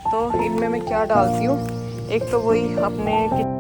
तो इनमें मैं क्या डालती हूँ, एक तो वही अपने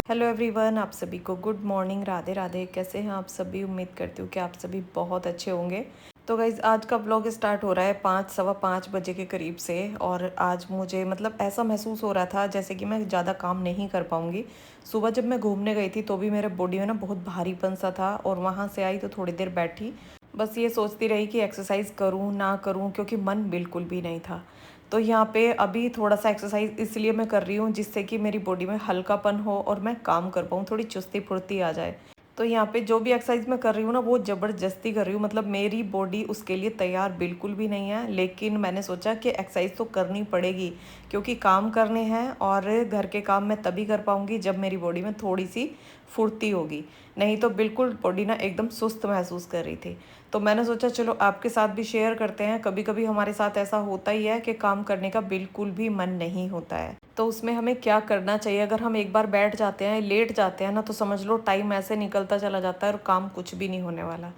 हेलो एवरीवन, आप सभी को गुड मॉर्निंग, राधे राधे। कैसे हैं आप सभी? उम्मीद करती हूँ कि आप सभी बहुत अच्छे होंगे। तो गाइज़, आज का ब्लॉग स्टार्ट हो रहा है 5 सवा 5 बजे के करीब से। और आज मुझे मतलब ऐसा महसूस हो रहा था जैसे कि मैं ज़्यादा काम नहीं कर पाऊँगी। सुबह जब मैं घूमने गई थी तो भी मेरे बॉडी में ना बहुत भारीपन सा था, और वहाँ से आई तो थोड़ी देर बैठी, बस ये सोचती रही कि एक्सरसाइज करूँ ना करूँ, क्योंकि मन बिल्कुल भी नहीं था। तो यहाँ पे अभी थोड़ा सा एक्सरसाइज इसलिए मैं कर रही हूँ जिससे कि मेरी बॉडी में हल्कापन हो और मैं काम कर पाऊँ, थोड़ी चुस्ती फुर्ती आ जाए। तो यहाँ पे जो भी एक्सरसाइज मैं कर रही हूँ ना, वो ज़बरदस्ती कर रही हूँ, मतलब मेरी बॉडी उसके लिए तैयार बिल्कुल भी नहीं है। लेकिन मैंने सोचा कि एक्सरसाइज तो करनी पड़ेगी, क्योंकि काम करने हैं, और घर के काम मैं तभी कर पाऊँगी जब मेरी बॉडी में थोड़ी सी फुर्ती होगी। नहीं तो बिल्कुल बॉडी ना एकदम सुस्त महसूस कर रही थी। तो मैंने सोचा चलो आपके साथ भी शेयर करते हैं। कभी कभी हमारे साथ ऐसा होता ही है कि काम करने का बिल्कुल भी मन नहीं होता है, तो उसमें हमें क्या करना चाहिए। अगर हम एक बार बैठ जाते हैं, लेट जाते हैं ना, तो समझ लो टाइम ऐसे निकलता चला जाता है और काम कुछ भी नहीं होने वाला।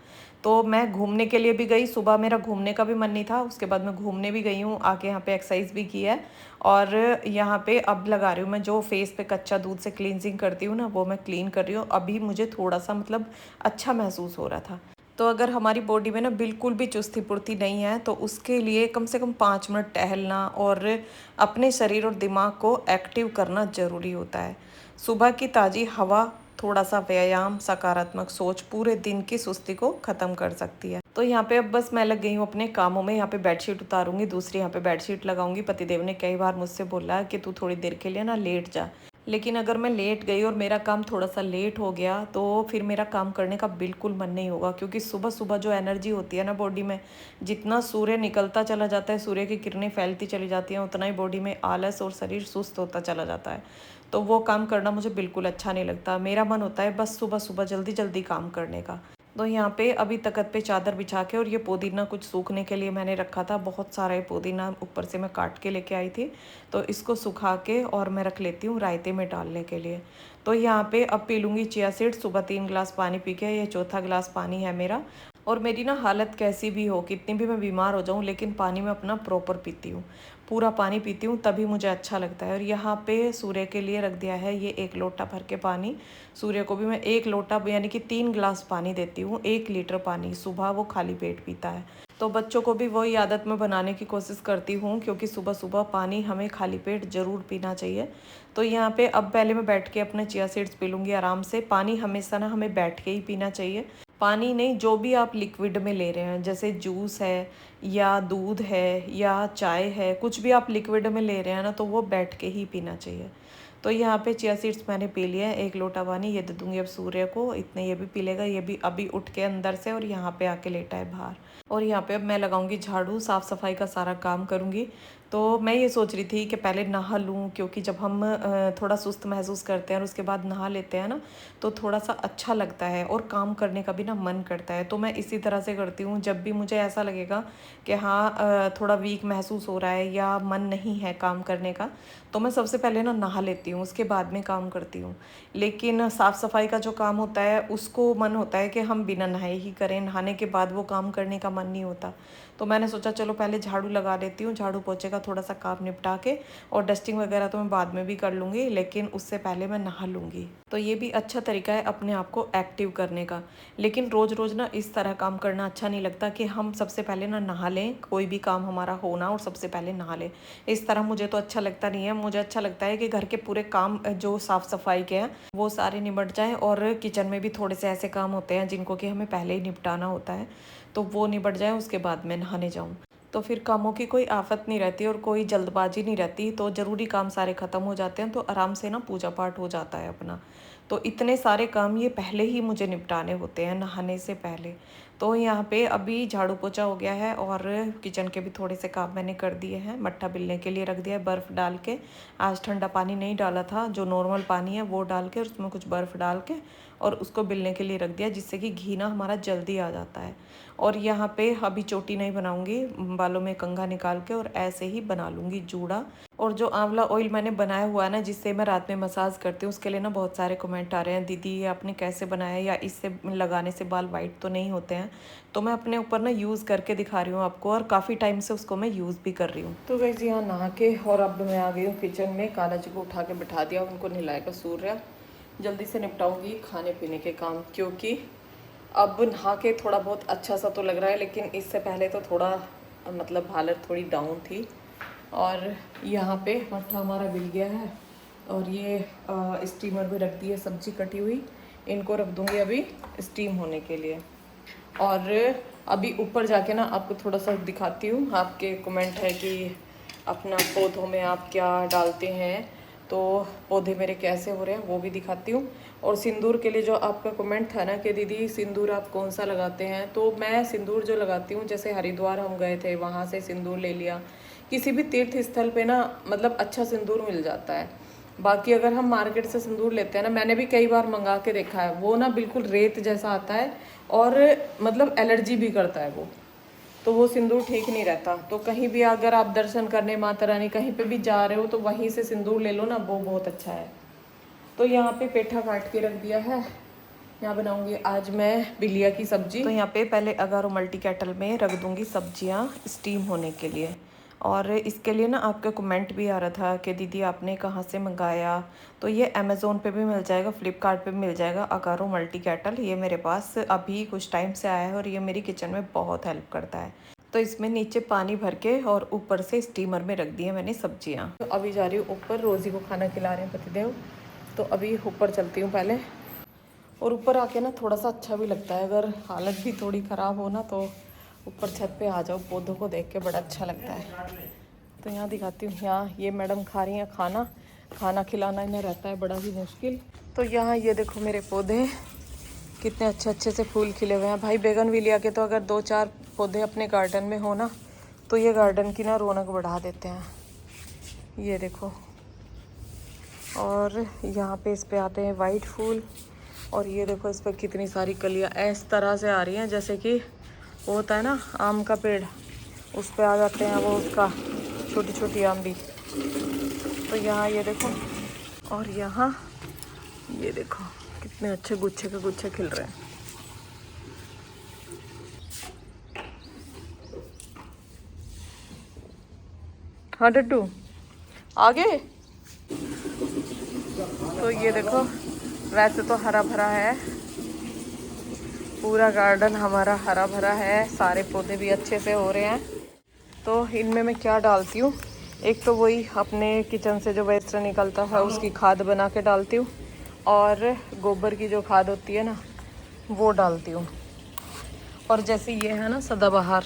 तो मैं घूमने के लिए भी गई, सुबह मेरा घूमने का भी मन नहीं था, उसके बाद मैं घूमने भी गई हूँ, आके यहाँ पे एक्सरसाइज भी की है। और यहाँ पे अब लगा रही हूँ मैं, जो फेस पे कच्चा दूध से क्लींजिंग करती हूँ ना, वो मैं क्लीन कर रही हूँ। अभी मुझे थोड़ा सा मतलब अच्छा महसूस हो रहा था। तो अगर हमारी बॉडी में ना बिल्कुल भी चुस्ती फुर्ती नहीं है, तो उसके लिए कम से कम 5 मिनट टहलना और अपने शरीर और दिमाग को एक्टिव करना ज़रूरी होता है। सुबह की ताज़ी हवा, थोड़ा सा व्यायाम, सकारात्मक सोच पूरे दिन की सुस्ती को ख़त्म कर सकती है। तो यहाँ पे अब बस मैं लग गई हूँ अपने कामों में। यहाँ पे बेडशीट उतारूंगी, दूसरी यहाँ पे बेडशीट लगाऊंगी। पतिदेव ने कई बार मुझसे बोला कि तू थोड़ी देर के लिए ना लेट जा, लेकिन अगर मैं लेट गई और मेरा काम थोड़ा सा लेट हो गया तो फिर मेरा काम करने का बिल्कुल मन नहीं होगा। क्योंकि सुबह सुबह जो एनर्जी होती है ना बॉडी में, जितना सूर्य निकलता चला जाता है, सूर्य की किरणें फैलती चली जाती हैं, उतना ही बॉडी में आलस और शरीर सुस्त होता चला जाता है। तो वो काम करना मुझे बिल्कुल अच्छा नहीं लगता। मेरा मन होता है बस सुबह सुबह जल्दी जल्दी काम करने का। तो यहाँ पे अभी तख्त पे चादर बिछा के, और ये पुदीना कुछ सूखने के लिए मैंने रखा था, बहुत सारा ये पुदीना ऊपर से मैं काट के लेके आई थी। तो इसको सुखा के और मैं रख लेती हूँ रायते में डालने के लिए। तो यहाँ पे अब पी लूँगी चिया सीड्स। सुबह 3 गिलास पानी पी के, ये चौथा गिलास पानी है मेरा। और मेरी ना हालत कैसी भी हो, कितनी भी मैं बीमार हो जाऊँ, लेकिन पानी मैं अपना प्रॉपर पीती हूँ, पूरा पानी पीती हूँ, तभी मुझे अच्छा लगता है। और यहाँ पे सूर्य के लिए रख दिया है ये 1 लोटा भर के पानी। सूर्य को भी मैं 1 लोटा यानी कि 3 गिलास पानी देती हूँ, 1 लीटर पानी। सुबह वो खाली पेट पीता है। तो बच्चों को भी वही आदत में बनाने की कोशिश करती हूँ, क्योंकि सुबह सुबह पानी हमें खाली पेट ज़रूर पीना चाहिए। तो यहाँ पे अब पहले मैं बैठ के अपने चिया सीड्स पी लूँगी आराम से। पानी हमेशा ना हमें बैठ के ही पीना चाहिए। पानी नहीं, जो भी आप लिक्विड में ले रहे हैं, जैसे जूस है या दूध है या चाय है, कुछ भी आप लिक्विड में ले रहे हैं ना, तो वो बैठ के ही पीना चाहिए। तो यहाँ पे चिया सीड्स मैंने पी लिया है, 1 लोटा पानी ये दे दूँगी अब सूर्य को, इतने ये भी पी लेगा। ये भी अभी उठ के अंदर से और यहाँ पे आके लेटा है बाहर। और यहाँ पे अब मैं लगाऊंगी झाड़ू, साफ़ सफाई का सारा काम करूँगी। तो मैं ये सोच रही थी कि पहले नहा लूँ, क्योंकि जब हम थोड़ा सुस्त महसूस करते हैं और उसके बाद नहा लेते हैं ना, तो थोड़ा सा अच्छा लगता है और काम करने का भी ना मन करता है। तो मैं इसी तरह से करती हूँ, जब भी मुझे ऐसा लगेगा कि हाँ थोड़ा वीक महसूस हो रहा है या मन नहीं है काम करने का, तो मैं सबसे पहले ना नहा लेती हूँ, उसके बाद में काम करती हूँ। लेकिन साफ़ सफाई का जो काम होता है उसको मन होता है कि हम बिना नहाए ही करें, नहाने के बाद वो काम करने का मन नहीं होता। तो मैंने सोचा चलो पहले झाड़ू लगा लेती हूँ, झाड़ू पोछे का थोड़ा सा काम निपटा के, और डस्टिंग वगैरह तो मैं बाद में भी कर लूँगी, लेकिन उससे पहले मैं नहा लूँगी। तो ये भी अच्छा तरीका है अपने आप को एक्टिव करने का। लेकिन रोज़ रोज़ ना इस तरह काम करना अच्छा नहीं लगता कि हम सबसे पहले ना नहा लें, कोई भी काम हमारा होना और सबसे पहले नहा लें। इस तरह मुझे तो अच्छा लगता नहीं है। मुझे अच्छा लगता है कि घर के पूरे काम जो साफ़ सफाई के हैं वो सारे निपट जाएँ, और किचन में भी थोड़े से ऐसे काम होते हैं जिनको कि हमें पहले ही निपटाना होता है, तो वो निपट जाए, उसके बाद मैं नहाने जाऊँ। तो फिर कामों की कोई आफत नहीं रहती और कोई जल्दबाजी नहीं रहती। तो ज़रूरी काम सारे ख़त्म हो जाते हैं, तो आराम से ना पूजा पाठ हो जाता है अपना। तो इतने सारे काम ये पहले ही मुझे निपटाने होते हैं नहाने से पहले। तो यहाँ पे अभी झाड़ू पोछा हो गया है, और किचन के भी थोड़े से काम मैंने कर दिए हैं। मट्ठा बिलने के लिए रख दिया है बर्फ़ डाल के। आज ठंडा पानी नहीं डाला था, जो नॉर्मल पानी है वो डाल के, उसमें कुछ बर्फ़ डाल के, और उसको बेलने के लिए रख दिया, जिससे कि घी ना हमारा जल्दी आ जाता है। और यहाँ पे अभी चोटी नहीं बनाऊंगी, बालों में कंघा निकाल के और ऐसे ही बना लूँगी जूड़ा। और जो आंवला ऑयल मैंने बनाया हुआ है ना, जिससे मैं रात में मसाज करती हूँ, उसके लिए ना बहुत सारे कमेंट आ रहे हैं, दीदी ये आपने कैसे बनाया, या इससे लगाने से बाल वाइट तो नहीं होते हैं। तो मैं अपने ऊपर ना यूज़ करके दिखा रही हूँ आपको, और काफ़ी टाइम से उसको मैं यूज़ भी कर रही हूँ। तो गाइस यहाँ नहा के और अब मैं आ गई हूँ किचन में। काला जी को उठा के बिठा दिया, उनको नहलाएगा सूर्य। जल्दी से निपटाऊँगी खाने पीने के काम, क्योंकि अब नहा के थोड़ा बहुत अच्छा सा तो लग रहा है, लेकिन इससे पहले तो थोड़ा मतलब हालत थोड़ी डाउन थी। और यहाँ पे मट्ठा हमारा बिल गया है, और ये स्टीमर में रख दी है सब्जी कटी हुई। इनको रख दूँगी अभी स्टीम होने के लिए। और अभी ऊपर जाके ना आपको थोड़ा सा दिखाती हूँ। आपके कमेंट है कि अपना पौधों में आप क्या डालते हैं, तो पौधे मेरे कैसे हो रहे हैं वो भी दिखाती हूँ। और सिंदूर के लिए जो आपका कमेंट था ना कि दीदी सिंदूर आप कौन सा लगाते हैं, तो मैं सिंदूर जो लगाती हूँ, जैसे हरिद्वार हम गए थे, वहाँ से सिंदूर ले लिया। किसी भी तीर्थ स्थल पे ना मतलब अच्छा सिंदूर मिल जाता है। बाकी अगर हम मार्केट से सिंदूर लेते हैं ना, मैंने भी कई बार मंगा के देखा है, वो ना बिल्कुल रेत जैसा आता है और मतलब एलर्जी भी करता है वो, तो वो सिंदूर ठीक नहीं रहता। तो कहीं भी अगर आप दर्शन करने माता रानी कहीं पे भी जा रहे हो, तो वहीं से सिंदूर ले लो ना, वो बहुत अच्छा है। तो यहाँ पे पेठा काट के रख दिया है। यहाँ बनाऊंगी आज मैं बिलिया की सब्जी। तो यहाँ पे पहले अगारो मल्टी कैटल में रख दूंगी सब्जियाँ स्टीम होने के लिए। और इसके लिए ना आपका कमेंट भी आ रहा था कि दीदी आपने कहाँ से मंगाया, तो ये अमेज़ोन पे भी मिल जाएगा, फ्लिपकार्ट पे भी मिल जाएगा। अगारो मल्टी कैटल ये मेरे पास अभी कुछ टाइम से आया है, और ये मेरी किचन में बहुत हेल्प करता है। तो इसमें नीचे पानी भर के और ऊपर से स्टीमर में रख दी है मैंने सब्जियाँ। तो अभी जा रही हूँ ऊपर, रोज़ी को खाना खिला रहे हैं पतिदेव, तो अभी ऊपर चलती हूँ पहले। और ऊपर आके ना थोड़ा सा अच्छा भी लगता है, अगर हालत भी थोड़ी ख़राब हो ना, तो ऊपर छत पे आ जाओ, पौधों को देख के बड़ा अच्छा लगता है। तो यहाँ दिखाती हूँ, यहाँ ये मैडम खा रही हैं खाना। खाना खिलाना इन्हें रहता है बड़ा ही मुश्किल। तो यहाँ ये देखो मेरे पौधे कितने अच्छे अच्छे से फूल खिले हुए हैं भाई। बेगनविलिया के तो अगर 2-4 पौधे अपने गार्डन में हो ना, तो ये गार्डन की ना रौनक बढ़ा देते हैं। ये देखो, और यहाँ पे इस पे आते हैं वाइट फूल, और ये देखो इस पर कितनी सारी कलियाँ इस तरह से आ रही हैं, जैसे कि वो होता है ना आम का पेड़, उस पे आ जाते हैं वो, उसका छोटी छोटी आम भी। तो यहाँ ये देखो, और यहाँ ये देखो कितने अच्छे गुच्छे के गुच्छे खिल रहे हैं। हाँ डड्डू आगे। तो ये देखो, वैसे तो हरा भरा है पूरा गार्डन, हमारा हरा भरा है, सारे पौधे भी अच्छे से हो रहे हैं। तो इनमें मैं क्या डालती हूँ, एक तो वही अपने किचन से जो वेस्ट निकलता है उसकी खाद बना के डालती हूँ, और गोबर की जो खाद होती है ना वो डालती हूँ। और जैसे ये है ना सदाबहार,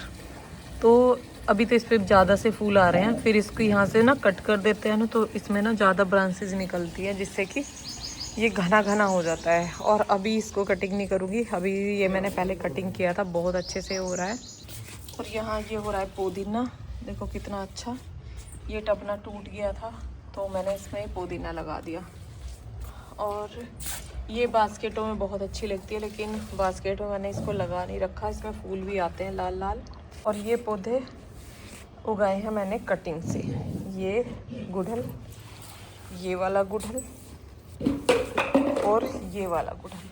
तो अभी तो इस पर ज़्यादा से फूल आ रहे हैं, फिर इसको यहाँ से ना कट कर देते हैं ना, तो इसमें ना ज़्यादा ब्रांचेज निकलती है, जिससे कि ये घना घना हो जाता है। और अभी इसको कटिंग नहीं करूँगी, अभी ये मैंने पहले कटिंग किया था, बहुत अच्छे से हो रहा है। और यहाँ ये हो रहा है पुदीना, देखो कितना अच्छा। ये टपना टूट गया था, तो मैंने इसमें पुदीना लगा दिया। और ये बास्केटों में बहुत अच्छी लगती है, लेकिन बास्केट में मैंने इसको लगा नहीं रखा, इसमें फूल भी आते हैं लाल लाल। और ये पौधे उगाए हैं मैंने कटिंग से, ये गुड़हल, ये वाला गुड़हल और ये वाला गुड़हल।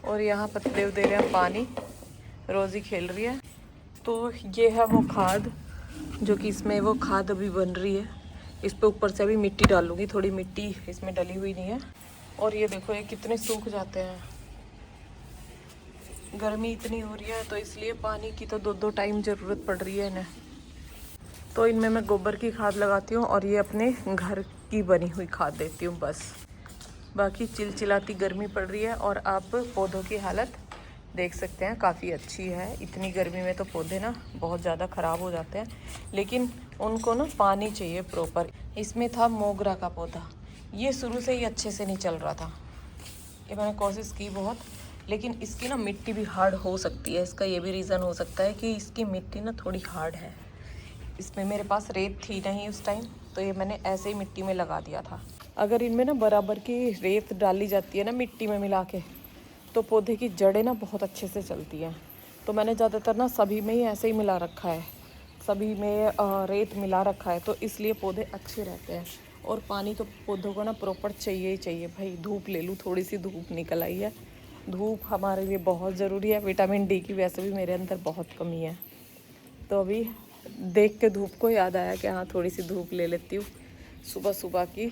और यहाँ पतिदेव दे रहे हैं पानी, रोज़ी खेल रही है। तो ये है वो खाद, जो कि इसमें वो खाद अभी बन रही है। इस पे ऊपर से अभी मिट्टी डालूंगी, थोड़ी मिट्टी इसमें डली हुई नहीं है। और ये देखो ये कितने सूख जाते हैं, गर्मी इतनी हो रही है, तो इसलिए पानी की तो 2-2 टाइम ज़रूरत पड़ रही है इन्हें। तो इनमें मैं गोबर की खाद लगाती हूँ, और ये अपने घर की बनी हुई खाद देती हूँ बस। बाकी चिलचिलाती गर्मी पड़ रही है, और आप पौधों की हालत देख सकते हैं काफ़ी अच्छी है। इतनी गर्मी में तो पौधे ना बहुत ज़्यादा ख़राब हो जाते हैं, लेकिन उनको ना पानी चाहिए प्रॉपर। इसमें था मोगरा का पौधा, ये शुरू से ही अच्छे से नहीं चल रहा था, ये मैंने कोशिश की बहुत, लेकिन इसकी ना मिट्टी भी हार्ड हो सकती है। इसका ये भी रीज़न हो सकता है कि इसकी मिट्टी ना थोड़ी हार्ड है। इसमें मेरे पास रेत थी नहीं उस टाइम, तो ये मैंने ऐसे ही मिट्टी में लगा दिया था। अगर इनमें ना बराबर की रेत डाली जाती है ना मिट्टी में मिला के, तो पौधे की जड़ें ना बहुत अच्छे से चलती हैं। तो मैंने ज़्यादातर ना सभी में ही ऐसे ही मिला रखा है, सभी में रेत मिला रखा है, तो इसलिए पौधे अच्छे रहते हैं। और पानी तो पौधों को ना प्रॉपर चाहिए ही चाहिए भाई। धूप ले लूँ, थोड़ी सी धूप निकल आई है, धूप हमारे लिए बहुत ज़रूरी है। विटामिन डी की वैसे भी मेरे अंदर बहुत कमी है, तो अभी देख के धूप को याद आया कि हाँ थोड़ी सी धूप ले लेती हूँ सुबह सुबह की।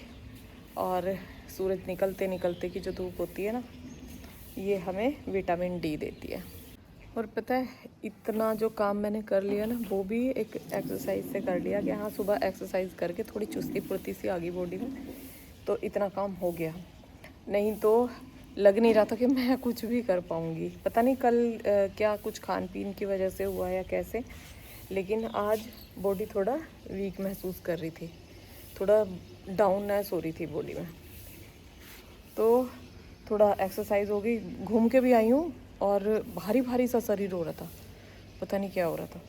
और सूरज निकलते निकलते की जो धूप होती है ना, ये हमें विटामिन डी देती है। और पता है, इतना जो काम मैंने कर लिया ना, वो भी एक एक्सरसाइज से कर लिया कि हाँ सुबह एक्सरसाइज करके थोड़ी चुस्ती फुर्ती सी आ गई बॉडी में, तो इतना काम हो गया। नहीं तो लग नहीं रहा था कि मैं कुछ भी कर पाऊँगी। पता नहीं कल क्या कुछ खान पीन की वजह से हुआ या कैसे, लेकिन आज बॉडी थोड़ा वीक महसूस कर रही थी, थोड़ा डाउननेस हो रही थी बॉडी में। तो थोड़ा एक्सरसाइज हो गई, घूम के भी आई हूँ, और भारी भारी सा शरीर हो रहा था, पता नहीं क्या हो रहा था।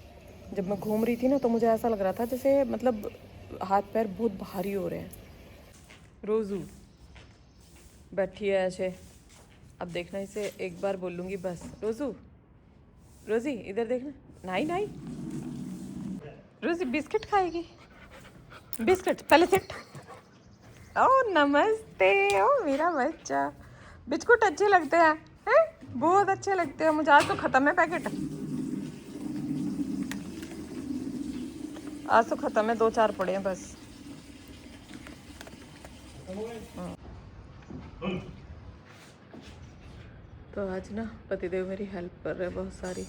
जब मैं घूम रही थी ना, तो मुझे ऐसा लग रहा था जैसे मतलब हाथ पैर बहुत भारी हो रहे हैं। रोज़ू बैठी है ऐसे, अब देखना इसे एक बार बोलूँगी बस। रोज़ू, रोज़ी इधर देखना, नहीं नहीं, रोज़ी बिस्किट खाएगी, बिस्किट पहले सिट। ओ नमस्ते, ओ मेरा बच्चा। बिस्कुट अच्छे लगते हैं? बहुत अच्छे लगते हैं मुझे। आज तो ख़त्म है पैकेट, आज तो ख़त्म है, 2-4 पड़े हैं बस। तो आज ना पतिदेव मेरी हेल्प कर रहे हैं बहुत सारी।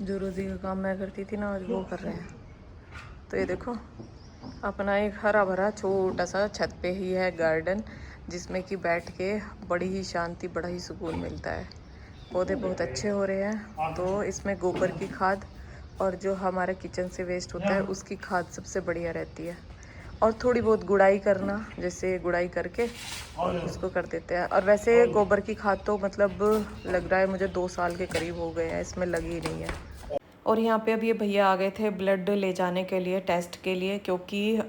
जो रोज़ी का काम मैं करती थी ना, आज वो कर रहे हैं। तो ये देखो, अपना एक हरा भरा छोटा सा छत पे ही है गार्डन, जिसमें कि बैठ के बड़ी ही शांति, बड़ा ही सुकून मिलता है। पौधे बहुत अच्छे हो रहे हैं। तो इसमें गोबर की खाद और जो हमारे किचन से वेस्ट होता है उसकी खाद सबसे बढ़िया रहती है। और थोड़ी बहुत गुड़ाई करना, जैसे गुड़ाई करके उसको कर देते हैं। और वैसे गोबर की खाद तो मतलब लग रहा है मुझे 2 साल के करीब हो गए हैं, इसमें लगी ही नहीं है। और यहाँ पे अब ये भैया आ गए थे ब्लड ले जाने के लिए, टेस्ट के लिए, क्योंकि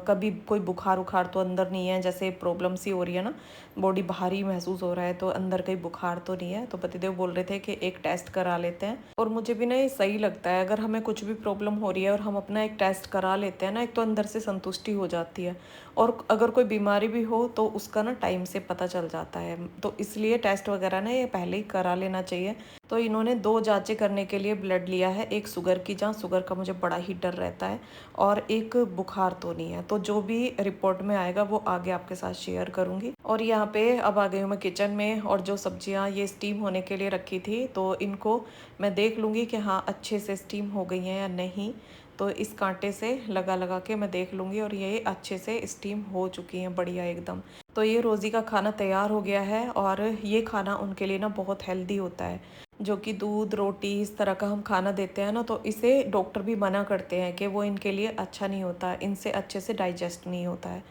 कभी कोई बुखार उखार तो अंदर नहीं है, जैसे प्रॉब्लम सी हो रही है ना, बॉडी भारी महसूस हो रहा है, तो अंदर कहीं बुखार तो नहीं है। तो पतिदेव बोल रहे थे कि एक टेस्ट करा लेते हैं। और मुझे भी ना ये सही लगता है, अगर हमें कुछ भी प्रॉब्लम हो रही है और हम अपना एक टेस्ट करा लेते हैं ना, एक तो अंदर से संतुष्टि हो जाती है। और अगर कोई बीमारी भी हो तो उसका ना टाइम से पता चल जाता है। तो इसलिए टेस्ट वगैरह ना ये पहले ही करा लेना चाहिए। तो इन्होंने 2 जांचें करने के लिए ब्लड लिया है, एक शुगर की जांच, शुगर का मुझे बड़ा ही डर रहता है, और एक बुखार तो नहीं है। तो जो भी रिपोर्ट में आएगा वो आगे आपके साथ शेयर करूंगी। और यहाँ पे अब आ गई हूँ मैं किचन में, और जो सब्जियाँ ये स्टीम होने के लिए रखी थी, तो इनको मैं देख लूँगी कि हाँ अच्छे से स्टीम हो गई हैं या नहीं। तो इस कांटे से लगा लगा के मैं देख लूँगी, और ये अच्छे से स्टीम हो चुकी हैं बढ़िया एकदम। तो ये रोज़ी का खाना तैयार हो गया है, और ये खाना उनके लिए ना बहुत हेल्दी होता है। जो कि दूध रोटी इस तरह का हम खाना देते हैं ना, तो इसे डॉक्टर भी मना करते हैं कि वो इनके लिए अच्छा नहीं होता, इनसे अच्छे से डाइजेस्ट नहीं होता है।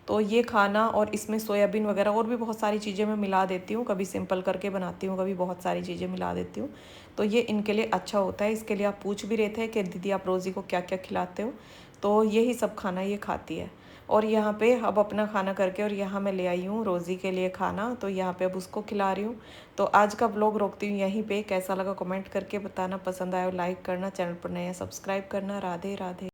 तो ये खाना, और इसमें सोयाबीन वगैरह और भी बहुत सारी चीज़ें मैं मिला देती हूँ, कभी सिंपल करके बनाती हूँ, कभी बहुत सारी चीज़ें मिला देती हूँ। तो ये इनके लिए अच्छा होता है। इसके लिए आप पूछ भी रहे थे कि दीदी आप रोज़ी को क्या क्या खिलाते हो, तो यही सब खाना ये खाती है। और यहाँ पे अब अपना खाना करके, और यहाँ मैं ले आई हूँ रोज़ी के लिए खाना, तो यहाँ पे अब उसको खिला रही हूँ। तो आज का ब्लॉग रोकती हूँ यहीं पे। कैसा लगा कमेंट करके बताना, पसंद आया लाइक करना, चैनल पर नया सब्सक्राइब करना। राधे राधे।